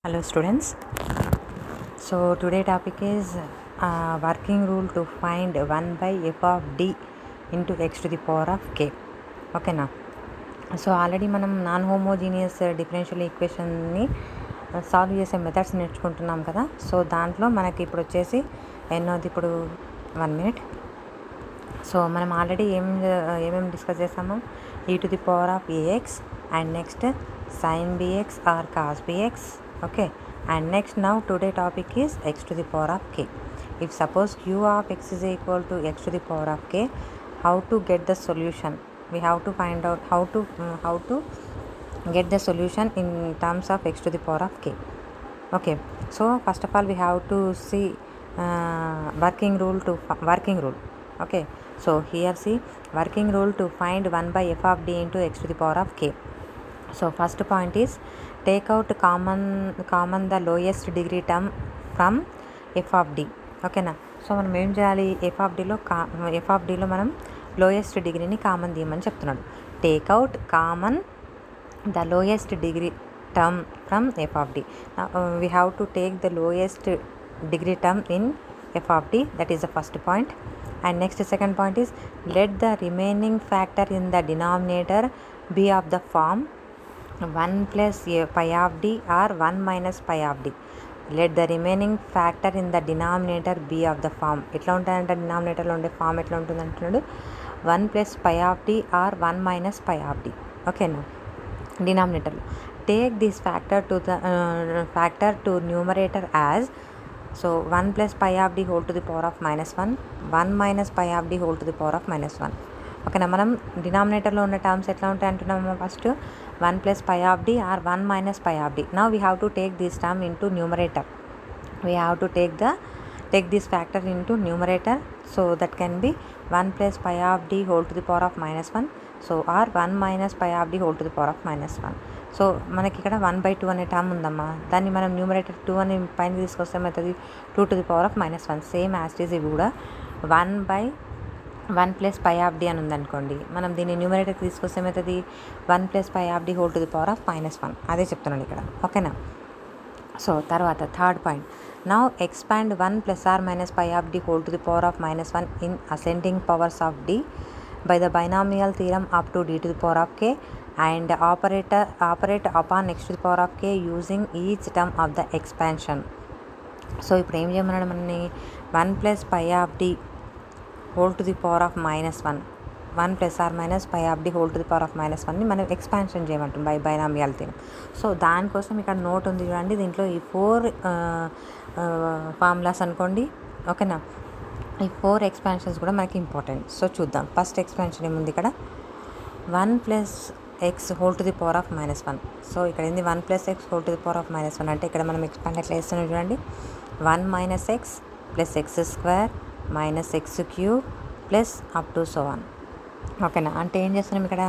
Hello students. So today topic is working rule to find 1 by f of d into x to the power of k. Okay na. So already మనం non homogeneous differential ఈక్వేషన్ని solve చేసే methods నేర్చుకుంటున్నాం కదా. So దాంట్లో మనకి ఇప్పుడు వచ్చేసి ఎన్నోది ఇప్పుడు 1 minute. సో మనం ఆల్రెడీ ఏమేమి డిస్కస్ చేసాము, e to the power of ax and next sin bx or cos bx. Okay, and next now today topic is x to the power of k. If suppose q of x is equal to x to the power of k, how to get the solution? We have to find out how to get the solution in terms of x to the power of k. Okay, so first of all we have to see working rule. Okay, so here see working rule to find 1 by f of d into x to the power of k. So first point is take out common the lowest degree term from f of d. ఓకేనా. So మనం ఏం చేయాలి, F of డీలో మనం lowest డిగ్రీని common తీయమని చెప్తున్నాడు. Take out common the lowest degree term from F of D. We have to take the lowest degree term in F of D. That is the first point. And next second point is let the remaining factor in the denominator be of the form 1 plus pi of d or 1 minus pi of d. Let the remaining factor in the denominator be of the form. ఎట్లా ఉంటాయంటే డినామినేటర్లో ఉండే form ఎట్లా ఉంటుంది అంటున్నాడు, 1 plus pi of d or 1 minus pi of d. ఓకేనా. డినామినేటర్లో take this factor to numerator as, so 1 plus pi of d whole to the power of minus 1, 1 minus pi of d whole to the power of minus 1. ఓకేనా. మనం డినామినేటర్లో ఉన్న terms ఎట్లా ఉంటాయి అంటున్నాము, first 1 plus pi of d or 1 minus pi of d. Now we have to take this term into numerator. We have to take this factor into numerator. So that can be 1 plus pi of d whole to the power of minus 1. So or 1 minus pi of d whole to the power of minus 1. So మనకి ఇక్కడ 1/2 అనే term ఉందమ్మా, దాన్ని మనం numerator 2 అని పైన తీసుకొస్తే అవుతుంది 2 to the power of minus 1. Same as it is ఇవి కూడా 1 plus pi of d అని ఉందనుకోండి, మనం దీన్ని న్యూమరేటర్కి తీసుకొస్తే అవుతుంది 1 plus pi of d whole to the power of minus 1. అదే చెప్తున్నాను ఇక్కడ. ఓకేనా. సో తర్వాత third point, now expand 1 plus or minus pi of d whole to the power of minus 1 in ascending powers of d by the binomial theorem up to d to the power of k and operate upon x to the power of k using each term of the expansion. So ఇప్పుడు ఏం చేయమన్నాడు మనని, 1 plus pi of d whole to the power of minus 1, 1 plus or minus pi of d whole to the power of minus 1ని మనం expansion చేయమంటాం by binomial theorem. So దానికోసం ఇక్కడ note ఉంది చూడండి, దీంట్లో ఈ 4 ఫార్ములాస్ అనుకోండి. ఓకేనా. ఈ 4 ఎక్స్పాన్షన్స్ కూడా మనకి ఇంపార్టెంట్. సో చూద్దాం. ఫస్ట్ ఎక్స్పాన్షన్ ఏముంది ఇక్కడ, 1 plus x whole to the power of minus 1. So ఇక్కడ ఏంది 1 plus x whole to the power of minus 1 అంటే ఇక్కడ మనం ఎక్స్పాండ్ ఎట్లా వేస్తున్నాం చూడండి, 1 minus x plus x square minus x cube plus up to so on. ఓకేనా. అంటే ఏం చేస్తున్నాం ఇక్కడ,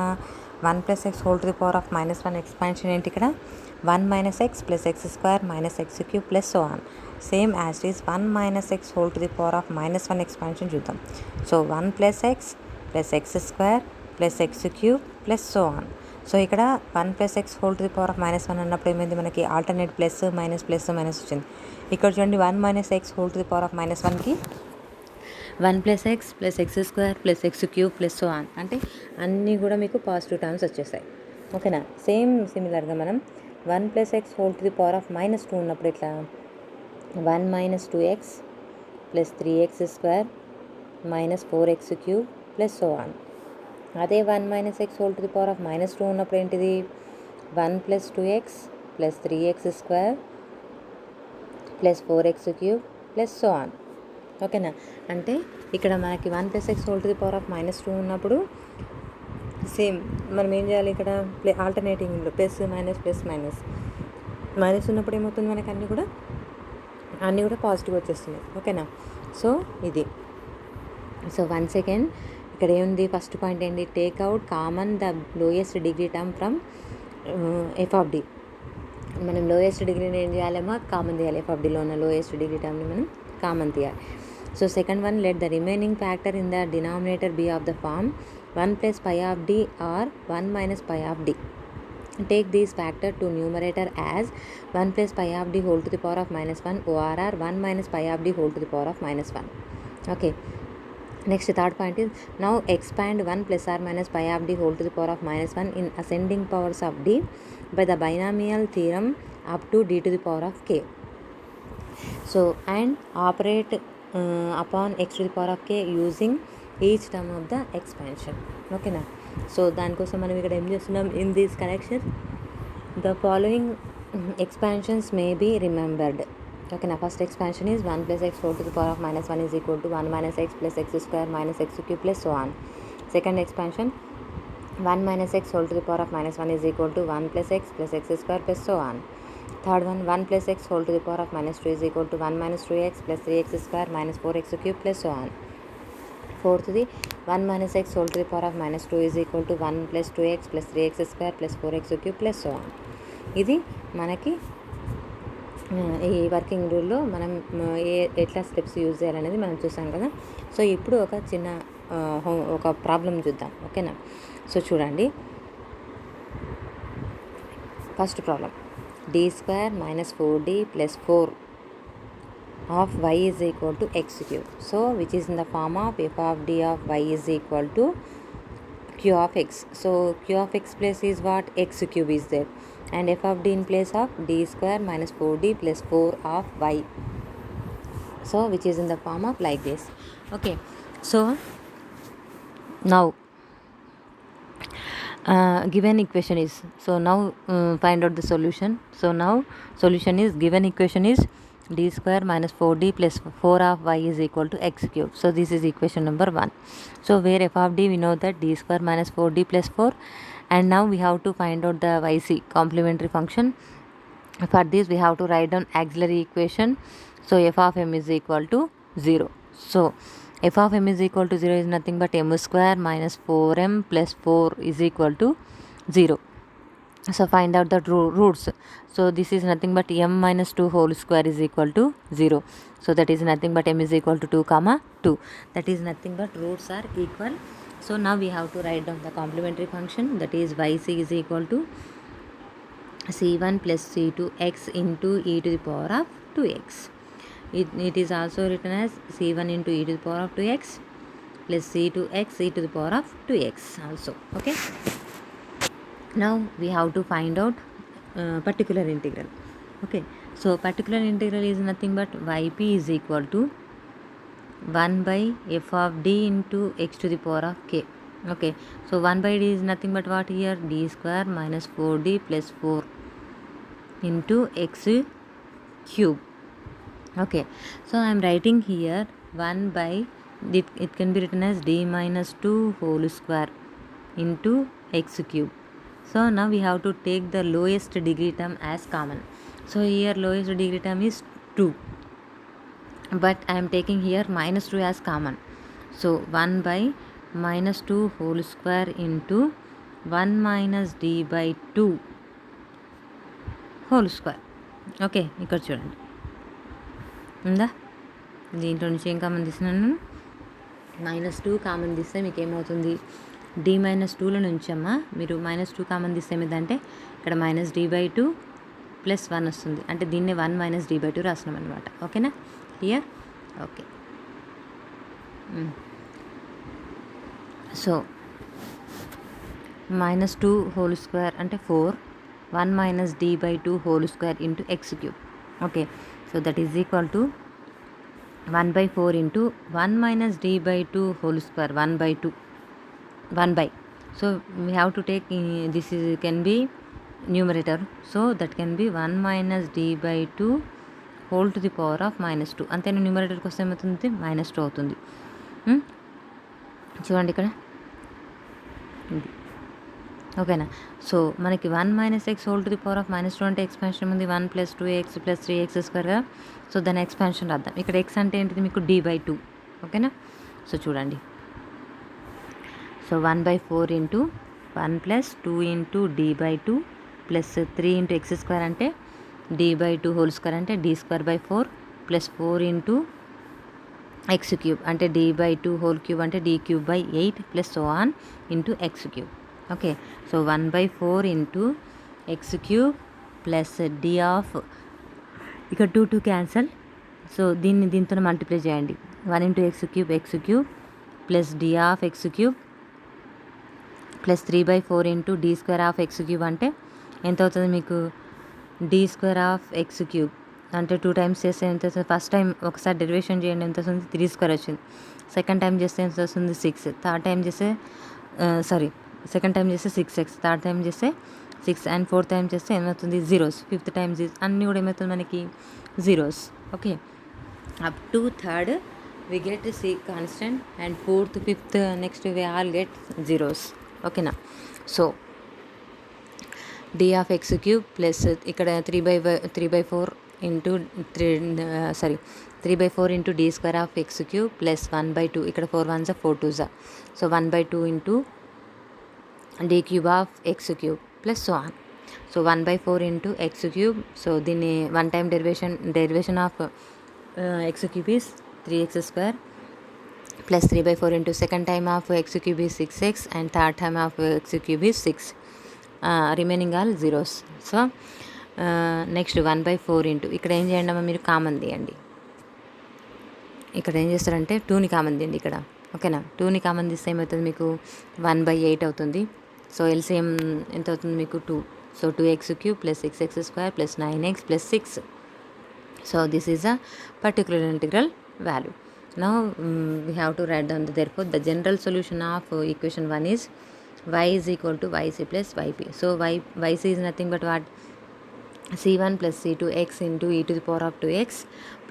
1 plus x whole to the power of minus 1 expansion ఏంటి ఇక్కడ, 1 minus x plus x square minus x cube plus so on. Same as is 1 minus x whole to the power of minus 1 expansion చూద్దాం. So 1 plus x plus x square plus x cube plus so on. So ఇక్కడ 1 plus x whole to the power of minus 1 అన్నప్పుడు ఏమైంది, మనకి alternate plus minus వచ్చింది. ఇక్కడ చూడండి 1 minus x whole to the power of minus 1కి 1 plus x plus x square plus x cube plus so on అంటే అన్నీ కూడా మీకు పాజిటివ్ టర్మ్స్ వచ్చేసాయి. ఓకేనా. సిమిలర్గా మనం 1 plus x whole to the power of minus 2 ఉన్నప్పుడు ఇట్లా 1 minus 2x plus 3x square minus 4x cube plus so on. అదే 1 minus x whole to the power of minus 2 ఉన్నప్పుడు ఏంటిది, 1 plus 2x plus 3x square plus 4x cube plus so on. ఓకేనా. అంటే ఇక్కడ మనకి 1 plus x whole to the power of minus 2 ఉన్నప్పుడు same మనం ఏం చేయాలి, ఇక్కడ ఆల్టర్నేటింగ్లో ప్లస్ మైనస్ ఉన్నప్పుడు ఏమవుతుంది, మనకి అన్నీ కూడా పాజిటివ్ వచ్చేస్తున్నాయి. ఓకేనా. సో ఇది. సో వన్స్ అగైన్ ఇక్కడ ఏముంది, ఫస్ట్ పాయింట్ ఏంటి, take out common the lowest degree term from F of D. మనం లోయెస్ట్ డిగ్రీని ఏం చేయాలేమో కామన్ తీయాలి, ఎఫ్ ఆఫ్ డిలో ఉన్న లోయెస్ట్ డిగ్రీ టర్మ్ని మనం కామన్ తీయాలి. So second one, let the remaining factor in the denominator be of the form 1 plus pi of d or 1 minus pi of d. Take this factor to numerator as 1 plus pi of d whole to the power of minus 1 or 1 minus pi of d whole to the power of minus 1. Okay. Next, third point is now expand 1 plus or minus pi of d whole to the power of minus 1 in ascending powers of d by the binomial theorem up to d to the power of k. So, and operate upon x to the power of k using each term of the expansion. Okay na. So దానికోసం మనం ఇక్కడ ఏం చేస్తున్నాం, in these connections the following expansions may be remembered. Okay na. First expansion is 1 plus x whole to the power of minus 1 is equal to 1 minus x plus x square minus x cube plus so on. Second expansion, 1 minus x whole to the power of minus 1 is equal to 1 plus x plus x square plus so on. Third one, 1 plus x whole to the power of minus 2 is equal to 1 minus 2x plus 3x square minus 4x cube plus so on. Fourth, the 1 minus x whole to the power of minus 2 is equal to 1 plus 2x plus 3x square plus 4x cube plus so on. ఇది మనకి ఈ working రూల్లో మనం ఎట్లా steps use చేయాలనేది మనం చూసాం కదా. So ఇప్పుడు ఒక చిన్న ఒక ప్రాబ్లం చూద్దాం. ఓకేనా. సో చూడండి, first problem, d square minus 4d plus 4 of y is equal to x cube. So which is in the form of f of d of y is equal to q of x. So q of x place is what? X cube is there, and f of d in place of d square minus 4d plus 4 of y. So which is in the form of like this. Okay. So now given equation is, so now find out the solution. So now solution is, given equation is d square minus 4d plus 4 of y is equal to x cube. So this is equation number 1. So where f of d we know that d square minus 4d plus 4, and now we have to find out the yc complementary function. For this we have to write down auxiliary equation. So f of m is equal to 0. So f of m is equal to 0 is nothing but m square minus 4m plus 4 is equal to 0. So find out the roots. So this is nothing but m minus 2 whole square is equal to 0. So that is nothing but m is equal to 2 comma 2. That is nothing but roots are equal. So now we have to write down the complementary function, that is yc is equal to c1 plus c2x into e to the power of 2x. It is also written as c1 into e to the power of 2x plus c2x e to the power of 2x also. Okay. Now we have to find out particular integral. Okay. So particular integral is nothing but yp is equal to 1 by f of d into x to the power of k. Okay. So 1 by d is nothing but what here? d square minus 4d plus 4 into x cube. Okay. So I am writing here 1 by, it can be written as d minus 2 whole square into x cube. So now we have to take the lowest degree term as common. So here lowest degree term is 2, but I am taking here minus 2 as common. So 1 by minus 2 whole square into 1 minus d by 2 whole square. Okay. ఇక్కడ చూడండి ఉందా, దీంట్లో నుంచి ఏం common తీసినాను, -2 common తీస్తే మీకు ఏమవుతుంది, d - 2లో నుంచి అమ్మ మీరు -2 కామన్ తీస్తే ఏమిటంటే ఇక్కడ -d/2 + 1 వస్తుంది, అంటే దీన్నే 1 - d/2 రాసినాం అనమాట. ఓకేనా, clear? Okay. So -2 whole square అంటే 4, 1 - d/2 whole square into x cube. Okay, so that is equal to 1/4 into 1 - d/2 whole square 1/2. 1 by, so we have to take this is can be numerator, so that can be 1 - d/2 whole to the power of -2. అంతే, న్యూమరేటర్కి వస్తే ఏమవుతుంది, -2 అవుతుంది. చూడండి ఇక్కడ ఇది. ఓకేనా, so మనకి 1 - x whole to the power of -2 అంటే ఎక్స్పాన్షన్ ఉంది, 1 + 2x + 3x స్క్వేర్గా. సో దాని ఎక్స్పాన్షన్ రాద్దాం. ఇక్కడ x అంటే ఏంటిది మీకు d/2. ఓకేనా, సో చూడండి, so 1/4 into 1 + 2 into d/2 plus 3 into x square అంటే d/2 హోల్ స్క్వేర్ అంటే d²/4 plus 4 into x cube అంటే d/2 హోల్ క్యూబ్ అంటే d³/8 plus so on into x cube. Okay, so 1/4 into X cube plus D of, ఇక్కడ 2 cancel, so దీంతో multiply చేయండి. 1 into X cube plus D of X cube plus 3/4 into D square of X cube అంటే ఎంత అవుతుంది మీకు? D square of X cube అంటే 2 times చేస్తే ఎంత వస్తుంది? ఫస్ట్ టైం ఒకసారి డెరివేషన్ చేయండి, ఎంత వస్తుంది? 3 స్క్వేర్ వచ్చింది. సెకండ్ టైం చేస్తే ఎంత వస్తుంది? 6. థర్డ్ టైం చేస్తే సెకండ్ టైం చేస్తే 6x, థర్డ్ టైం చేస్తే 6 అండ్ ఫోర్త్ టైం చేస్తే ఏమవుతుంది? జీరోస్. ఫిఫ్త్ టైం అన్నీ కూడా ఏమవుతుంది మనకి? Zeros. Okay, up to third we get C constant and fourth, fifth, next we all get zeros. ఓకేనా? So d of x cube plus ఇక్కడ 3/4 into 3/4 into D square of X cube plus 1/2, ఇక్కడ 4 1s 4 2s, so 1/2 into d cube of X cube plus so on. So 1/4 into X cube, so దీన్ని one time derivation of X cube is 3x square plus 3/4 into second time of x cube is 6x and third time of x cube is 6. Remaining all zeros. So next 1/4 into, ఇక్కడ ఏం చేయండి అమ్మా మీరు? Common తీయండి. ఇక్కడ ఏం చేస్తారంటే 2ని కామన్ తీయండి ఇక్కడ. ఓకేనా? 2ని కామన్ తీస్తే ఏమవుతుంది మీకు? 1/8 అవుతుంది. సో ఎల్సిఎం ఎంత అవుతుంది మీకు? 2. So 2x cube plus 6x square plus 9x plus 6. So this is a particular integral value. Now we have to write down therefore the general solution of equation 1 is y is equal to yc plus yp. So yc is nothing but what? c1 plus c2 x into e to the power of 2x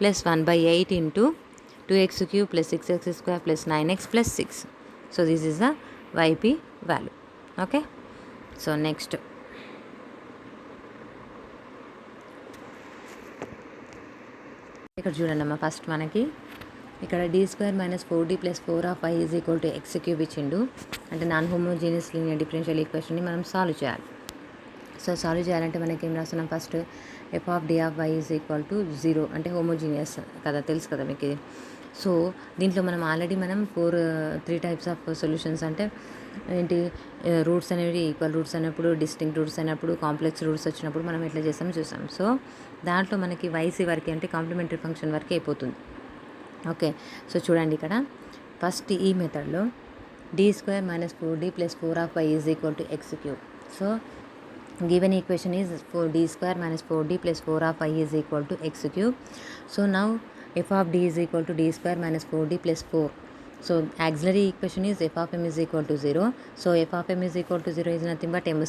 plus 1/8 into 2x cube plus 6x square plus 9x plus 6. So this is the yp value. Okay, so next ఇక్కడ చూడండి అమ్మా, first మనకి ఇక్కడ d² - 4d + 4 of y is equal to X cube ఇచ్చిండు. అంటే non homogeneous linear differential ఈక్వేషన్ని మనం solve చేయాలి. సో సాల్వ్ చేయాలంటే మనకి ఏం రాస్తున్నాం? First f of d of y is equal to 0 అంటే హోమోజీనియస్ కదా, తెలుసు కదా మీకు ఇది. సో దీంట్లో మనం ఆల్రెడీ 3 టైప్స్ ఆఫ్ సొల్యూషన్స్ అంటే ఏంటి, రూట్స్ అనేవి ఈక్వల్ రూట్స్ అయినప్పుడు, డిస్టింక్ట్ రూట్స్ అయినప్పుడు, కాంప్లెక్స్ రూట్స్ వచ్చినప్పుడు మనం ఎట్లా చేస్తామో చూసాం. సో దాంట్లో మనకి వైసీ వరకు అంటే కాంప్లిమెంటరీ ఫంక్షన్ వరకు అయిపోతుంది. ఓకే, సో చూడండి ఇక్కడ ఫస్ట్ ఈ మెథడ్లో d² - 4d + 4 of y is equal to X cube. So given equation is for d² - 4d + 4 of y is equal to x cube. So now f of d is equal to d² - 4d + 4. So auxiliary equation is f of m is equal to 0. So f of m is equal to 0 is nothing but m²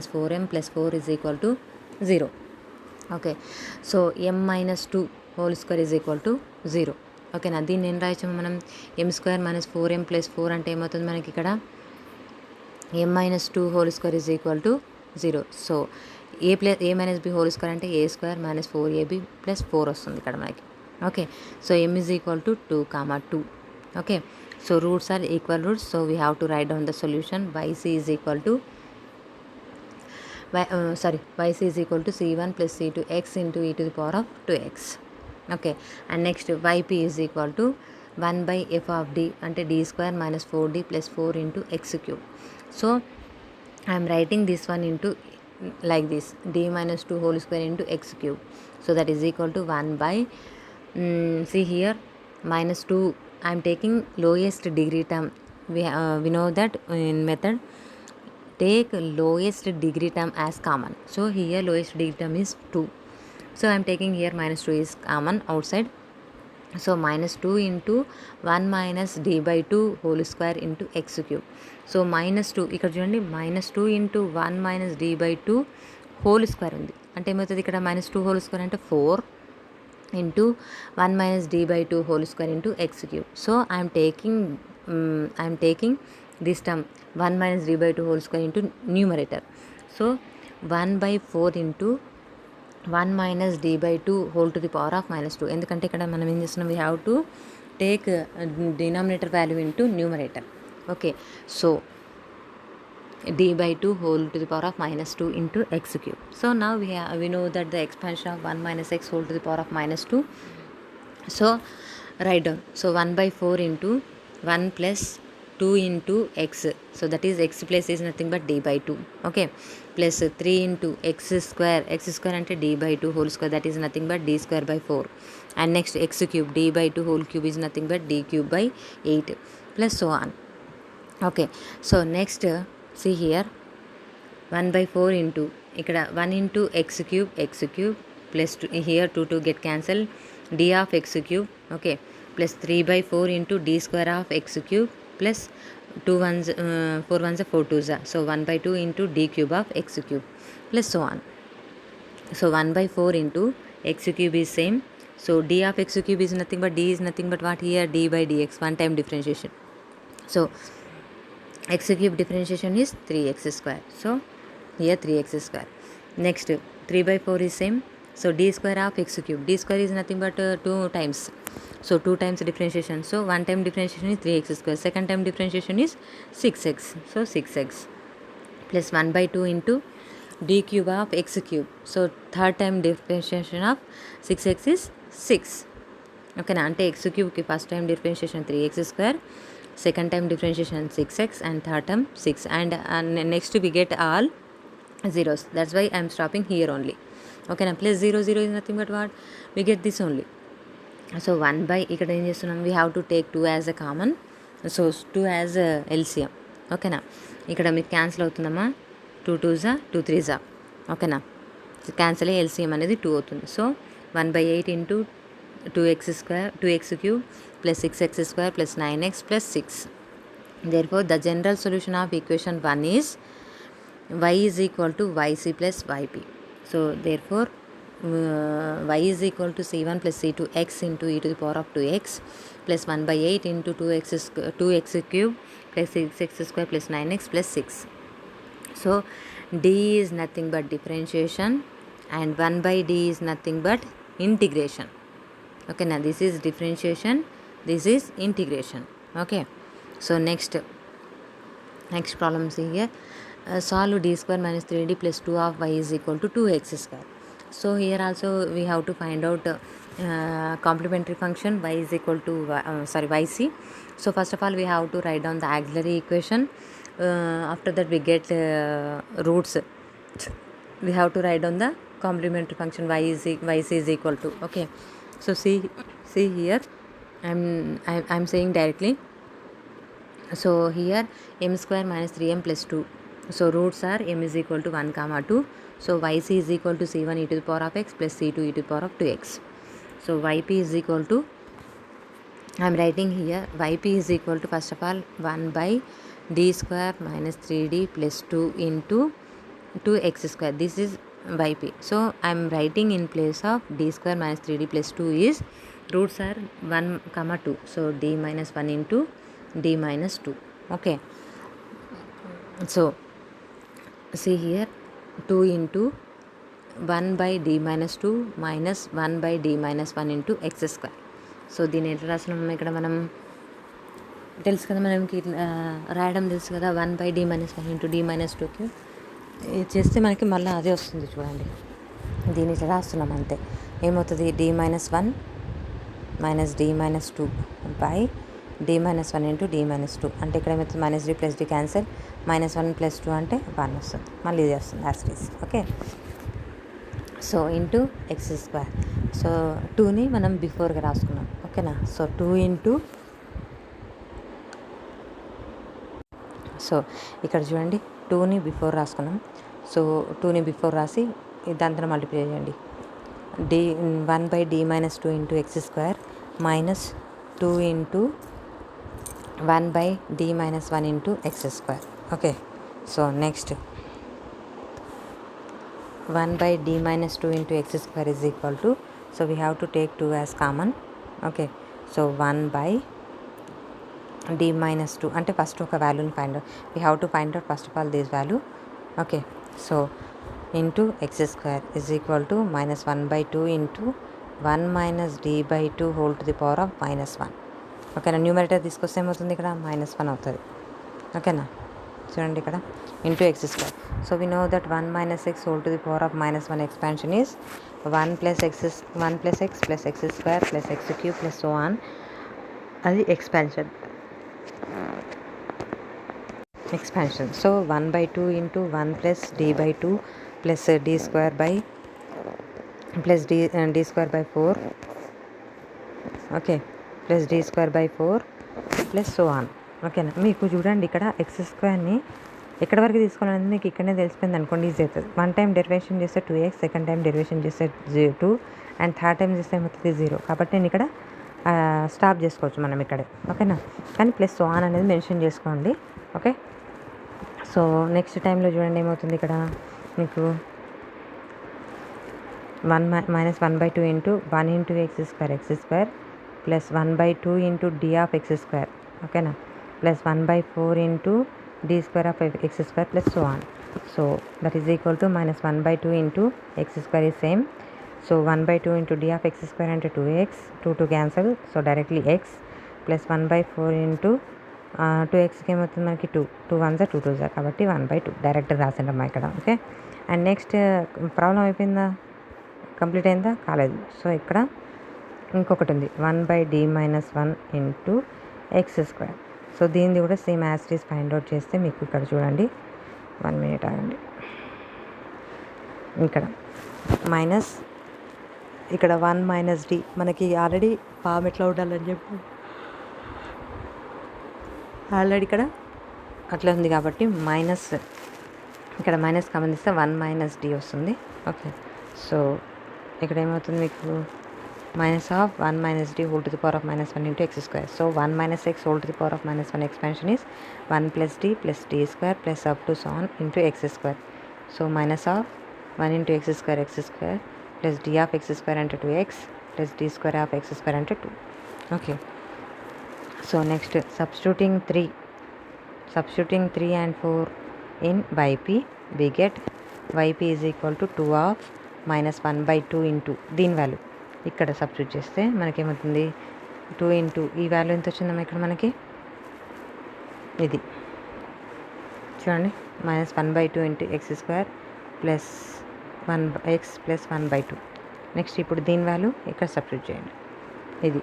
- 4m + 4 is equal to 0. Okay, so m - 2 whole square is equal to 0. ఓకేనా? దీన్ని ఏం రాయొచ్చు మనం? m² - 4m + 4 అంటే ఏమవుతుంది మనకి ఇక్కడ? m - 2 whole square is equal to 0. So a - b whole square అంటే a² - 4ab + 4 వస్తుంది ఇక్కడ మనకి. Okay, so m is equal to 2, 2. Okay, so roots are equal roots. So we have to write down the solution. yc is equal to c1 plus c2 x into e to the power of 2x. Okay, and next yp is equal to 1/f of d అంటే d² - 4d + 4 into x cube. So I am writing this one into like this, d - 2 whole square into x cube. So that is equal to 1 by see here -2. I am taking lowest degree term. We know that in method take lowest degree term as common. So here lowest degree term is 2. So I am taking here -2 is common outside. So -2 into 1 minus d/2 whole square into x cube. So -2 ఇక్కడ చూడండి, -2 into 1 minus d/2 whole square ఉంది. అంటే ఏమవుతుంది ఇక్కడ? -2 whole square అంటే 4 into 1 minus d/2 whole square into x cube. So I am taking this term 1 minus d/2 whole square into numerator. So 1/4 into 1 minus d/2 whole to the power of -2. ఎందుకంటే ఇక్కడ మనం ఏం చేస్తున్నాం? We have to take denominator value into numerator. Okay, so d/2 whole to the power of -2 into x cube. So now we know that the expansion of 1 minus x whole to the power of -2. So write down. So 1/4 into 1 plus 2 into x. So that is x place is nothing but d/2. Okay, plus 3 into x square అంటే d by 2 whole square, that is nothing but d square by 4, and next x cube, d by 2 whole cube is nothing but d cube by 8, plus so on. Okay, so next see here 1 by 4 into ఇక్కడ 1 into x cube plus 2, here 2 get cancelled, d of x cube, okay, plus 3 by 4 into d square of x cube plus 2 ones 4 ones 4 twos, so 1 by 2 into d cube of x cube plus so on. So 1 by 4 into x cube is same, so d of x cube is nothing but d is nothing but what here, d by dx, one time differentiation. So x cube differentiation is 3x square, so here 3x square. Next 3 by 4 is same, so d square of x cube, d square is nothing but 2 times, so 2 times differentiation, so one time differentiation is 3x square, second time differentiation is 6x, so 6x plus 1 by 2 into d cube of x cube, so third time differentiation of 6x is 6, okay na, ante x cube ki first time differentiation 3x square, second time differentiation 6x, and third term 6, and next we get all zeros, that's why I am stopping here only, okay na. Plus 0 0 is nothing but what, we get this only. So 1 by ఇక్కడ ఏం చేస్తున్నాం, we have to take 2 as a common, so 2 as a LCM, ఓకేనా. ఇక్కడ మీకు cancel అవుతుందమ్మా, 2 2s 2 3s, ఓకేనా. Cancel అయ్యి LCM అనేది 2 అవుతుంది, so 1 by 8 into 2x square 2x cube plus 6x square plus 9x plus 6. Therefore the general solution of equation 1 is y is equal to yc plus yp. So therefore y is equal to c1 plus c2 x into e to the power of 2x plus 1 by 8 into 2x cube plus 6x square plus 9x plus 6. So d is nothing but differentiation and 1 by d is nothing but integration, okay. Now this is differentiation, this is integration, okay. So next problem, see here, solve d square minus 3d plus 2 of y is equal to 2x square. So here also we have to find out complementary function y is equal to yc. So first of all we have to write down the auxiliary equation, after that we get roots, we have to write down the complementary function yc is equal to, okay. So see here I'm saying directly, so here m square minus 3m plus 2, so roots are m is equal to 1 comma 2, so yc is equal to c1 e to the power of x plus c2 e to the power of 2x. So yp is equal to, I am writing here, yp is equal to first of all 1 by d square minus 3d plus 2 into 2x square, this is yp. So I am writing in place of d square minus 3d plus 2 is roots are 1 comma 2, so d minus 1 into d minus 2, okay. So see here 2 into 1 by d minus 2 minus 1 by d minus 1 into x square. So దీన్ని ఎట్లా రాసినాం ఇక్కడ, మనం తెలుసు కదా, మనకి రాయడం తెలుసు కదా, 1 by d minus 1 into d minus 2కి చేస్తే మనకి మళ్ళీ అదే వస్తుంది చూడండి. దీన్ని ఇట్లా రాస్తున్నాం అంతే. ఏమవుతుంది, d minus 1 minus d minus 2 by d minus 1 into d minus 2, అంటే ఇక్కడ ఏమవుతుంది, minus d plus d cancel, minus 1 plus 2 అంటే 1 వస్తుంది, మళ్ళీ ఇది వస్తుంది as it is, okay. So into x square, so 2ని మనం బిఫోర్గా రాసుకున్నాం, ఓకేనా. సో 2 ఇంటూ, సో ఇక్కడ చూడండి 2ని బిఫోర్ రాసుకున్నాం, సో 2ని బిఫోర్ రాసి దాంతో మల్టిప్లై చేయండి, d 1 by d minus 2 into x square minus 2 into 1 by d minus 1 into x square, okay. So next 1 by d minus 2 into x square is equal to, so we have to take 2 as common, okay. So 1 by d minus 2 అంటే first ఒక వాల్యూని find out, we have to find out first of all this value, okay. So into x square is equal to minus 1 by 2 into 1 minus d by 2 whole to the power of minus 1, ఓకేనా. Numerator తీసుకొస్తే ఏమవుతుంది, ఇక్కడ minus 1 అవుతుంది, ఓకేనా. చూడండి ఇక్కడ into x square, so we know that 1 minus x whole to the power of minus 1 expansion is 1 plus x plus x square plus x cube plus so on, అది expansion. expansion. So 1/2 into 1 plus d by 2 plus d square by plus d square by 4, okay, plus d square by 4 plus so on. ఓకేనా, మీకు చూడండి ఇక్కడ X స్క్వేర్ని ఎక్కడ వరకు తీసుకోవాలనేది మీకు ఇక్కడనే తెలిసిపోయింది అనుకోండి, ఈజీ అవుతుంది. 1 టైం డెరివేషన్ చేస్తే 2x, సెకండ్ టైం డెరివేషన్ చేస్తే 2 అండ్ థర్డ్ టైం చేస్తే ఏమవుతుంది 0. కాబట్టి నేను ఇక్కడ స్టాప్ చేసుకోవచ్చు మనం ఇక్కడే. ఓకేనా, కానీ ప్లస్ సో ఆన్ అనేది మెన్షన్ చేసుకోండి. ఓకే, సో నెక్స్ట్ టైంలో చూడండి ఏమవుతుంది ఇక్కడ మీకు 1 minus 1/2 into 1 into x square plus 1/2 into d of x square. ఓకేనా, plus 1/4 into d square of x square plus so on. So that is equal to minus 1/2 into x square is same. So 1/2 into d of x square అంటే 2x, 2 to cancel, so directly x plus 1/4 into 2xకి ఏమవుతుంది మనకి 2 1s 2 2s కాబట్టి 1/2 direct రాసిండమ్మా ఇక్కడ. Okay, and next problem అయిపోయిందా, complete అయిందా, కాలేదు. So ఇక్కడ ఇంకొకటి ఉంది 1/d - 1 into x square. So దీనిది కూడా same as it is find out చేస్తే మీకు ఇక్కడ చూడండి 1 minute ఆగండి, ఇక్కడ మైనస్ ఇక్కడ 1 - d మనకి ఆల్రెడీ ఫామ్ ఎట్లా ఉండాలని చెప్పి ఆల్రెడీ ఇక్కడ అట్లా ఉంది కాబట్టి మైనస్ ఇక్కడ మైనస్ గమనిస్తే 1 - d వస్తుంది. ఓకే, సో ఇక్కడ ఏమవుతుంది మీకు minus of 1 - d whole to the power of -1 into x square. So 1 - x whole to the power of -1 expansion is 1 plus d square plus up to so on into x square. So minus of 1 into x square plus d of x square into 2x plus d square of x square into 2. Okay, so next substituting 3 and 4 in yp, we get yp is equal to 2 of -1/2 into దీని value ఇక్కడ substitute చేస్తే మనకేమవుతుంది 2 into ఈ value ఎంత వచ్చిందమ్మా ఇక్కడ మనకి ఇది చూడండి -1/2 into x square plus 1x plus 1/2. Next ఇప్పుడు దీని వాల్యూ ఇక్కడ సబ్స్టిట్యూట్ చేయండి ఇది.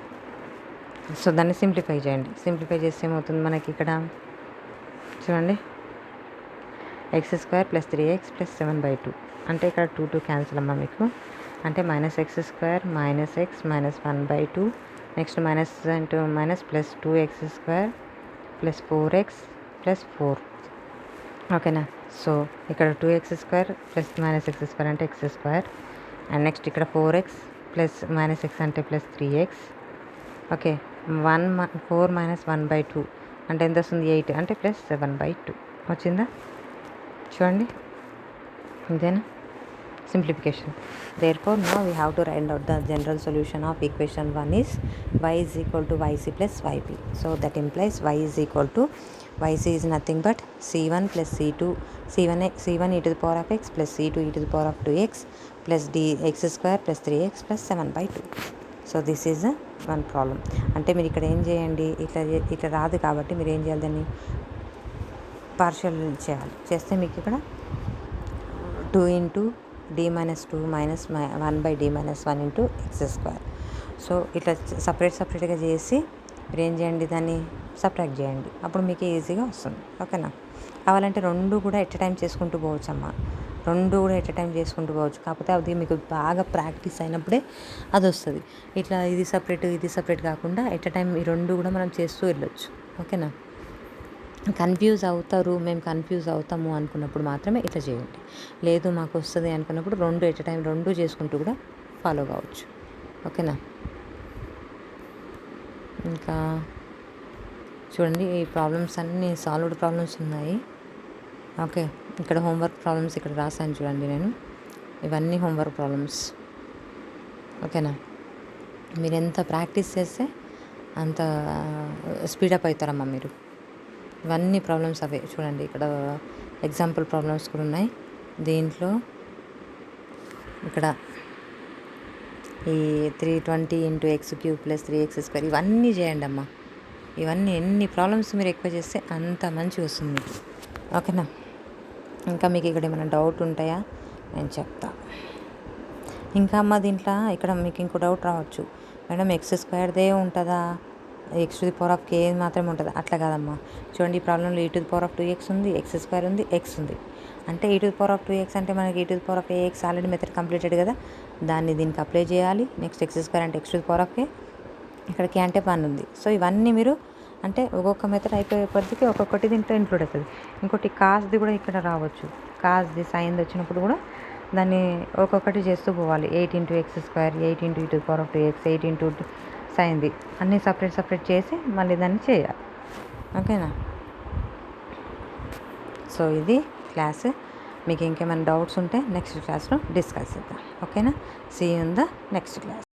సో దాన్ని సింప్లిఫై చేయండి, సింప్లిఫై చేస్తే ఏమవుతుంది మనకి ఇక్కడ చూడండి X square plus 3x plus 7/2 అంటే ఇక్కడ 2 2 క్యాన్సిల్ అమ్మా మీకు, అంటే -x square -x -1/2 next minus into minus plus 2x square plus 4x plus 4. ఓకేనా, సో ఇక్కడ 2x square plus -x square అంటే x స్క్వేర్ అండ్ నెక్స్ట్ ఇక్కడ 4x ప్లస్ -x అంటే ప్లస్ 3x. ఓకే, 4 - 1/2 అంటే ఎంత వస్తుంది 8 అంటే ప్లస్ 7/2 వచ్చిందా చూడండి, ఇదేనా simplification. Therefore now we have to write out the general solution of equation 1 is y is equal to yc plus yp. So that implies y is equal to yc is nothing but c1 plus c1 e to the power of x plus c2 e to the power of 2x plus dx square plus 3x plus 7/2. So this is one problem. అంటే మీరు ఇక్కడ ఏం చేయండి, ఇట్లా రాదు కాబట్టి మీరు ఏం చేయాలి, దాన్ని పార్షియల్ చేయాలి. చేస్తే మీకు ఇక్కడ 2 into d - 2 minus 1/d - 1 into x square. So ఇట్లా సపరేట్గా చేసి మీరు ఏం చేయండి, దాన్ని సబ్ట్రాక్ట్ చేయండి, అప్పుడు మీకు ఈజీగా వస్తుంది. ఓకేనా, కావాలంటే రెండు కూడా ఎట్ టైం చేసుకుంటూ పోవచ్చు అమ్మ, కాకపోతే అది మీకు బాగా ప్రాక్టీస్ అయినప్పుడే అది వస్తుంది. ఇట్లా ఇది సపరేట్ కాకుండా ఎట్ టైం ఈ రెండు కూడా మనం చేస్తూ వెళ్ళొచ్చు. ఓకేనా, కన్ఫ్యూజ్ అవుతాము అనుకున్నప్పుడు మాత్రమే ఇట్లా చేయండి, లేదు మాకు వస్తుంది అనుకున్నప్పుడు రెండు ఎట్ టైం రెండు చేసుకుంటూ కూడా ఫాలో కావచ్చు. ఓకేనా, ఇంకా చూడండి ఈ ప్రాబ్లమ్స్ అన్నీ సాల్వ్డ్ ప్రాబ్లమ్స్ ఉన్నాయి. ఓకే, ఇక్కడ హోంవర్క్ ప్రాబ్లమ్స్ ఇక్కడ రాసాను చూడండి నేను, ఇవన్నీ హోంవర్క్ ప్రాబ్లమ్స్. ఓకేనా, మీరు ఎంత ప్రాక్టీస్ చేస్తే అంత స్పీడప్ అవుతారమ్మా మీరు. ఇవన్నీ ప్రాబ్లమ్స్ అవే చూడండి, ఇక్కడ ఎగ్జాంపుల్ ప్రాబ్లమ్స్ కూడా ఉన్నాయి దీంట్లో. ఇక్కడ ఈ 320 into x³ plus 3x square ఇవన్నీ చేయండి అమ్మా, ఇవన్నీ ఎన్ని ప్రాబ్లమ్స్ మీరు ఎక్కువ చేస్తే అంత మంచిగా వస్తుంది మీకు. ఓకేనా, ఇంకా మీకు ఇక్కడ ఏమైనా డౌట్ ఉంటాయా నేను చెప్తా. ఇంకా అమ్మ దీంట్లో ఇక్కడ మీకు ఇంకో డౌట్ రావచ్చు, మేడం x² ఉంటుందా x to the power of k మాత్రమే ఉంటుంది. అట్లా కాదమ్మా. చూడండి, ఈ ప్రాబ్లంలో e to the power of 2x ఉంది, ఎక్స్ స్క్వేర్ ఉంది, ఎక్స్ ఉంది. అంటే e to the power of 2x అంటే మనకి e to the power of ax already method completed కదా, దాన్ని దీనికి అప్లై చేయాలి. నెక్స్ట్ ఎక్స్ స్క్వేర్ అంటే x to the power of k, ఇక్కడ కే అంటే 1 ఉంది. సో ఇవన్నీ మీరు అంటే ఒక్కొక్క మెథడ్ అయిపోయే పద్ధతికి ఒక్కొక్కటి దీంట్లో ఇంక్లూడ్ అవుతుంది. ఇంకోటి కాస్ది కూడా ఇక్కడ రావచ్చు. కాస్ది సైన్ది వచ్చినప్పుడు కూడా దాన్ని ఒక్కొక్కటి చేస్తూ పోవాలి. 8 into x square, 8 into e to the power of 2x, 8 into సైన్ది అన్నీ సపరేట్ చేసి మళ్ళీ దాన్ని చేయాలి. ఓకేనా? సో ఇది క్లాస్. మీకు ఇంకేమైనా డౌట్స్ ఉంటే నెక్స్ట్ క్లాస్లో డిస్కస్ చేద్దాం. ఓకేనా? See you in the next class.